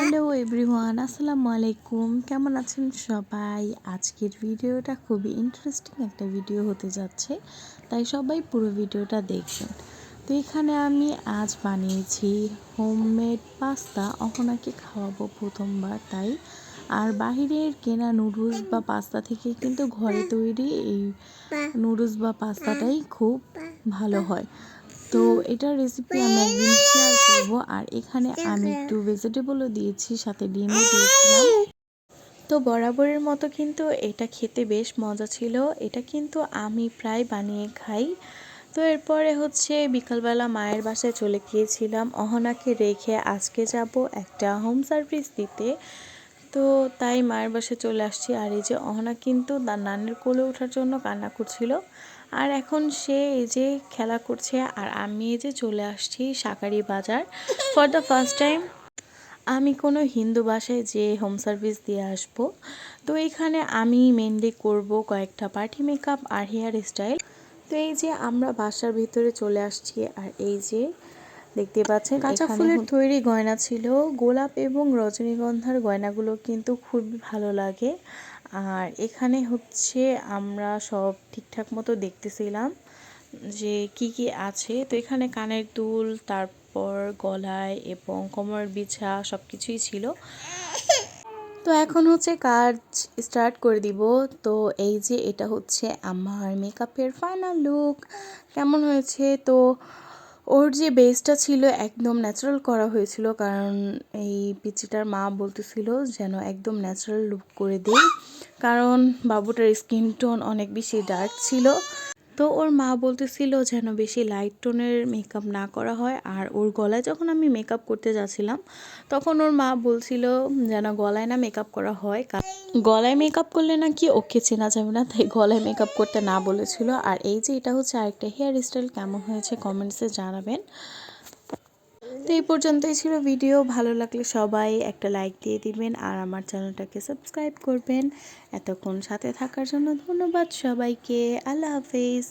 Hello everyone, আসসালামু আলাইকুম। কেমন আছেন সবাই? আজকের ভিডিওটা খুবই ইন্টারেস্টিং একটা ভিডিও হতে যাচ্ছে, তাই সবাই পুরো ভিডিওটা দেখবেন। তো এখানে আমি আজ বানিয়েছি হোমমেড পাস্তা। অহনাকে খাওয়াবো প্রথমবার, তাই। আর বাহিরের কেনা নুডলস বা পাস্তা থেকে কিন্তু ঘরে তৈরি এই নুডলস বা পাস্তাটাই খুব ভালো হয়। তো এটার রেসিপি আমি একদিন শেয়ার করব। আর এখানে আমি একটু ভেজিটেবলও দিয়েছি, সাথে ডিমও দিয়েছিলাম। তো বরাবরের মতো কিন্তু এটা খেতে বেশ মজা ছিল। এটা কিন্তু আমি প্রায় বানিয়ে খাই। তো এরপরে বিকালবেলা মায়ের বাসায় চলে গিয়েছিলাম অহনাকে রেখে। আজকে যাব একটা হোম সার্ভিস দিতে, তো তাই মায়ের বাসায় চলে আসছি। আর এই যে অহনা কিন্তু তার নানির কোলে ওঠার জন্য কান্না করছিল, আর এখন সে এই যে খেলা করছে। আর আমি এই যে চলে আসছি শাকারি বাজার। ফর দ্য ফার্স্ট টাইম আমি কোনো হিন্দু বাসায় যে হোম সার্ভিস দিয়ে আসব। তো এখানে আমি মেনলি করব কয়েকটা পার্টি মেকআপ আর হেয়ার স্টাইল। তো এই যে আমরা বাসার ভিতরে চলে আসছি, আর এই যে দেখতে পাচ্ছেন কাঁচা ফুলের তৈরি গয়না ছিল। গোলাপ এবং রজনীগন্ধার গয়নাগুলো কিন্তু খুবই ভালো লাগে। আর এখানে আমরা সব ঠিকঠাক মতো দেখতেছিলাম যে কি কি আছে। তো এখানে কানের দুল, তারপর গলায় এবং কোমর বিছা সব কিছুই ছিল। তো এখন কাজ স্টার্ট করে দিব। তো এই যে এটা আমার মেকআপের ফাইনাল লুক। কেমন হয়েছে? তো ওর যে বেসটা ছিল একদম ন্যাচারাল করা হয়েছিল, কারণ এই পিচিটার মা বলতেছিল যেন একদম ন্যাচারাল লুক করে দিই, কারণ বাবুটার স্কিন টোন অনেক বেশি ডার্ক ছিল। তো ওর মা বলতেছিল যেন বেশি লাইট টোনের মেকআপ না করা হয়। আর ওর গলায় যখন আমি মেকআপ করতে যাচ্ছিলাম, তখন ওর মা বলছিল যেন গলায় না মেকআপ করা হয়, গলায় মেকআপ করলে নাকি ওকে চেনা যাবে না, তাই গলায় মেকআপ করতে না বলেছিল। আর এই যে এটা আরেকটা হেয়ার স্টাইল। কেমন হয়েছে কমেন্টসে জানাবেন। তো এই পর্যন্তই ছিল ভিডিও। ভালো লাগলে সবাই একটা লাইক দিয়ে দিবেন আর আমার চ্যানেলটাকে সাবস্ক্রাইব করবেন। এতক্ষণ সাথে থাকার জন্য ধন্যবাদ সবাইকে। আল্লাহ হাফেজ।